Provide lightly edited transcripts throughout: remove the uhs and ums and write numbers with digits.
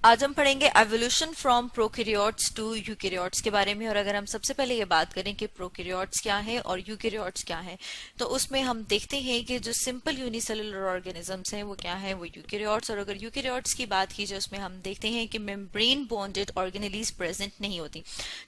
आज हम पढ़ेंगे evolution from prokaryotes to eukaryotes के बारे में। और अगर हम सबसे पहले ये बात करें कि प्रोकैरियोट्स क्या है और यूकैरियोट्स क्या है, तो उसमें हम देखते हैं कि जो सिंपल यूनिसेलुलर ऑर्गेनिजम्स हैं वो क्या है, वो यूकैरियोट्स। और अगर यूकैरियोट्स की बात की जाए उसमें हम देखते हैं कि मेम्ब्रेन बॉन्डेड ऑर्गेनेलीज प्रेजेंट नहीं होती।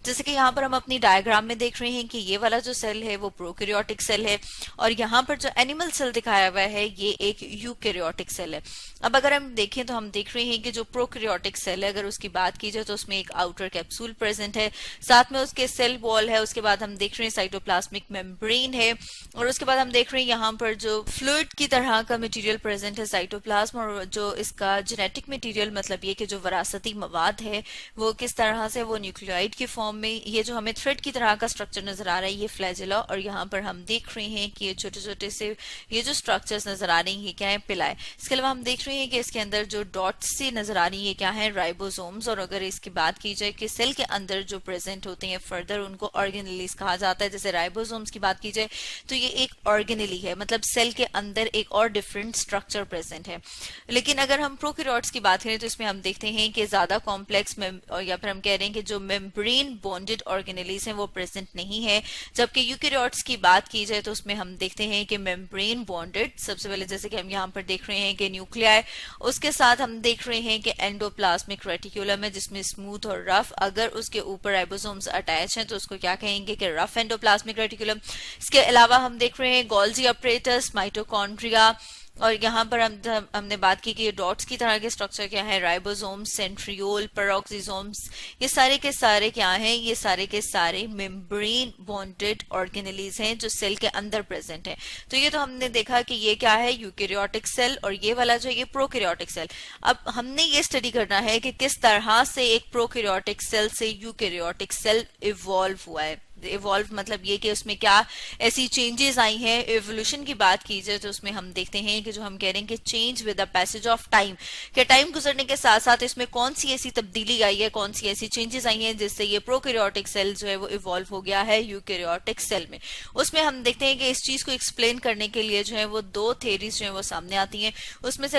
जैसे कि यहाँ पर हम अपनी डायग्राम में देख रहे हैं कि ये वाला जो सेल है वो प्रोकैरियोटिक सेल है, और यहाँ पर जो एनिमल सेल दिखाया हुआ है ये एक यूकैरियोटिक सेल है। अब अगर हम देखें तो हम देख रहे हैं कि जो प्रोकैरियोटिक सेल है, अगर उसकी बात की जाए तो उसमें एक आउटर कैप्सूल प्रेजेंट है, साथ में उसके सेल वॉल है, उसके बाद हम देख रहे हैं साइटोप्लाज्मिक मेम्ब्रेन है, और उसके बाद हम देख रहे हैं यहाँ पर जो फ्लूइड की तरह का मटेरियल प्रेजेंट है साइटोप्लाज्म, और जो इसका जेनेटिक मटेरियल मतलब ये कि जो विरासती मवाद है वो किस तरह से वो न्यूक्लियोइड की फॉर्म में, ये जो हमें थ्रेड की तरह का स्ट्रक्चर नजर आ रहा है ये फ्लैजेला, और यहाँ पर हम देख रहे हैं कि ये छोटे छोटे से ये जो स्ट्रक्चर्स नजर आ रहे हैं ये क्या है, पिलाए। इसके अलावा हम देख रहे हैं कि इसके अंदर जो डॉट्स सी नजर आ रही है क्या है, राइबोसोम्स। और अगर इसकी बात की जाए कि सेल के अंदर जो प्रेजेंट होते हैं फर्दर उनको ऑर्गेनेलीज कहा जाता है। जैसे राइबोसोम्स की बात की जाए तो ये एक ऑर्गेनेली है, मतलब सेल के अंदर एक और डिफरेंट स्ट्रक्चर प्रेजेंट है। लेकिन अगर हम प्रोकैरियोट्स की बात करें तो इसमें हम देखते हैं कि ज्यादा कॉम्प्लेक्स या फिर हम कह रहे हैं कि जो मेम्ब्रेन बॉन्डेड ऑर्गेनेलीज हैं वो प्रेजेंट नहीं है। जबकि यूकैरियोट्स की बात की जाए तो उसमें हम देखते हैं कि मेम्ब्रेन बॉन्डेड, सबसे पहले जैसे कि हम यहाँ पर देख रहे हैं कि न्यूक्लियाई, उसके साथ हम देख रहे हैं कि एंडोप्लाज्मिक रेटिकुलम है जिसमें स्मूथ और रफ, अगर उसके ऊपर राइबोसोम्स अटैच हैं तो उसको क्या कहेंगे कि रफ एंडोप्लाज्मिक रेटिकुलम। इसके अलावा हम देख रहे हैं गोल्जी अपरेटस, माइटोकॉन्ड्रिया, और यहाँ पर हमने बात की कि ये डॉट्स की तरह के स्ट्रक्चर क्या है, राइबोसोम्स, सेंट्रियोल, पेरोक्सिसोम्स, ये सारे के सारे क्या हैं, ये सारे के सारे मेम्ब्रेन बॉन्डेड ऑर्गेनेलीज हैं जो सेल के अंदर प्रेजेंट है। तो ये तो हमने देखा कि ये क्या है, यूकैरियोटिक सेल, और ये वाला जो है ये प्रोकैरियोटिक सेल। अब हमने ये स्टडी करना है कि किस तरह से एक प्रोकैरियोटिक सेल से यूकैरियोटिक सेल इवॉल्व हुआ है। इवॉल्व मतलब ये कि उसमें क्या ऐसी चेंजेस आई हैं। एवोल्यूशन की बात की जाए तो उसमें हम देखते हैं कि जो हम कह रहे हैं कि change with the passage of time, कि टाइम गुजरने के साथ साथ इसमें कौन सी ऐसी तब्दीली आई है, कौन सी ऐसी चेंजेस आई हैं जिससे ये प्रोकैरियोटिक सेल जो है वो इवॉल्व हो गया है यूकैरियोटिक सेल में। उसमें हम देखते हैं कि इस चीज को एक्सप्लेन करने के लिए जो है वो दो थेरीज जो है वो सामने आती हैं। उसमें से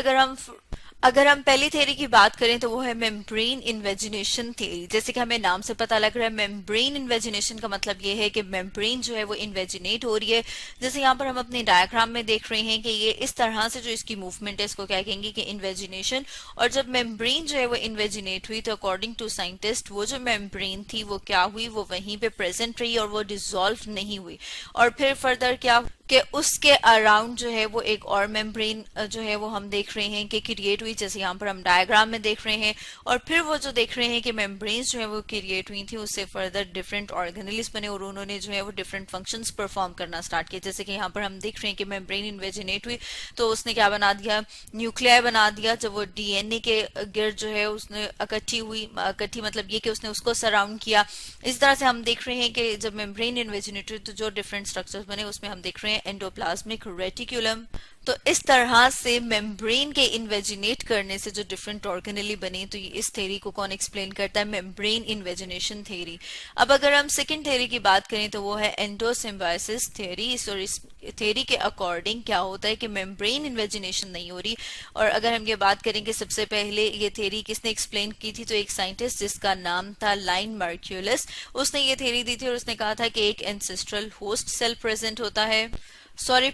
अगर हम पहली थ्योरी की बात करें तो वो है मेम्ब्रेन इन्वेजिनेशन थ्योरी। जैसे कि हमें नाम से पता लग रहा है, मेम्ब्रेन इन्वेजिनेशन का मतलब ये है कि मेम्ब्रेन जो है वो इन्वेजिनेट हो रही है। जैसे यहाँ पर हम अपने डायग्राम में देख रहे हैं कि ये इस तरह से जो इसकी मूवमेंट है इसको क्या कहेंगे कि इन्वेजिनेशन। और जब मेम्ब्रेन जो है वो इन्वेजिनेट हुई तो अकॉर्डिंग टू साइंटिस्ट वो जो मेम्ब्रेन थी वो क्या हुई, वो वहीं पे प्रेजेंट रही और वो डिसॉल्व नहीं हुई। और फिर फर्दर क्या कि उसके अराउंड जो है वो एक और मेम्ब्रेन जो है वो हम देख रहे हैं कि क्रिएट हुई, जैसे यहाँ पर हम डायग्राम में देख रहे हैं। और फिर वो जो देख रहे हैं कि मेम्ब्रेन्स जो है वो क्रिएट हुई थी, उससे फर्दर डिफरेंट ऑर्गेनेल्स बने और उन्होंने जो है वो डिफरेंट फंक्शंस परफॉर्म करना स्टार्ट किए। जैसे कि यहाँ पर हम देख रहे हैं कि मेम्ब्रेन इन्वेजिनेट हुई तो उसने क्या बना दिया, न्यूक्लियाई बना दिया। जब वो डीएनए के गिर्द जो है उसने इकट्ठी मतलब ये कि उसने उसको सराउंड किया। इस तरह से हम देख रहे हैं कि जब मेम्ब्रेन इन्वेजिनेट हुई तो जो डिफरेंट स्ट्रक्चर्स बने उसमें हम देख रहे हैं एंडोप्लाज्मिक रेटिकुलम। तो इस तरह से मेम्ब्रेन के इन्वेजिनेट करने से जो डिफरेंट ऑर्गेनेली बनी, तो इस थ्योरी को कौन एक्सप्लेन करता है, मेम्ब्रेन इन्वेजिनेशन थ्योरी। अब अगर हम सेकंड थ्योरी की बात करें तो वो है एंडोसिम्बायोसिस थ्योरी। और इस थ्योरी के अकॉर्डिंग क्या होता है कि मेम्ब्रेन इन्वेजिनेशन नहीं हो रही। और अगर हम ये बात करें कि सबसे पहले ये थ्योरी किसने एक्सप्लेन की थी, तो एक साइंटिस्ट जिसका नाम था लाइन मार्क्यूलस, उसने ये थ्योरी दी थी और उसने कहा था कि एक एंसेस्ट्रल होस्ट सेल प्रेजेंट होता है,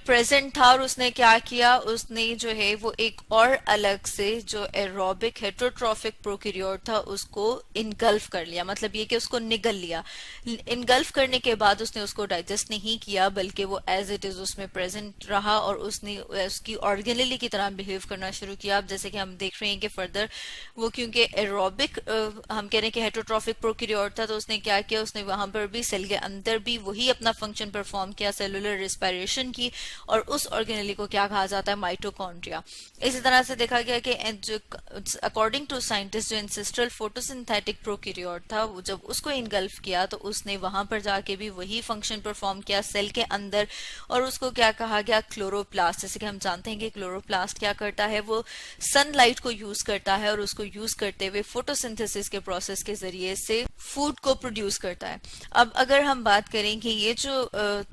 प्रेजेंट था, और उसने क्या किया, उसने जो है वो एक और अलग से जो एरोबिक हेटरोट्रॉफिक प्रोकैरियोट था उसको इनगल्फ कर लिया। मतलब ये कि उसको निगल लिया। इनगल्फ करने के बाद उसने उसको डाइजेस्ट नहीं किया बल्कि वो एज इट इज उसमें प्रेजेंट रहा और उसने उसकी ऑर्गेनेली की तरह बिहेव करना शुरू किया। अब जैसे कि हम देख रहे हैं कि फर्दर वो क्योंकि एरोबिक हम कह रहे हैं कि हेटरोट्रॉफिक प्रोकैरियोट था, तो उसने क्या किया, उसने वहां पर भी सेल के अंदर भी वही अपना फंक्शन परफॉर्म किया, सेलुलर रेस्पिरेशन की, और उस ऑर्गेनेली को क्या कहा जाता है, माइटोकॉन्ड्रिया। इसी तरह से देखा गया कि अकॉर्डिंग टू साइंटिस्ट जो एंसेस्ट्रल फोटोसिंथेटिक प्रोकैरियोट था वो जब उसको इनगल्फ किया तो उसने वहां पर जाके भी वही फंक्शन परफॉर्म किया सेल के अंदर, और उसको क्या कहा गया, क्लोरोप्लास्ट। जैसे कि हम जानते हैं कि क्लोरोप्लास्ट क्या करता है, वो सनलाइट को यूज करता है और उसको यूज करते हुए फोटोसिंथेसिस के प्रोसेस के जरिए से फूड को प्रोड्यूस करता है। अब अगर हम बात करें कि ये जो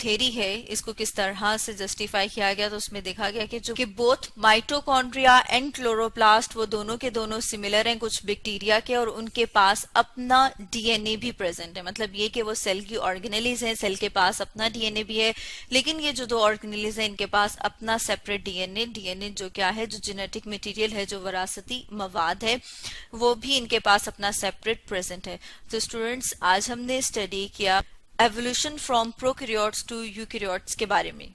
थ्योरी है इसको किस तरह से जस्टिफाई किया गया, तो उसमें देखा गया कि जो कि बोथ माइटोकॉन्ड्रिया एंड क्लोरोप्लास्ट वो दोनों के दोनों सिमिलर हैं कुछ बैक्टीरिया के, और उनके पास अपना डीएनए भी प्रेजेंट है। मतलब ये कि वो सेल की ऑर्गेनेलीज हैं, सेल के पास अपना डीएनए भी है, लेकिन ये जो दो ऑर्गेनेलीज हैं इनके पास अपना सेपरेट डीएनए जो क्या है, जो जेनेटिक मटेरियल है, जो विरासती मवाद है, वो भी इनके पास अपना सेपरेट प्रेजेंट है। तो स्टूडेंट्स आज हमने स्टडी किया evolution from prokaryotes to eukaryotes के बारे में।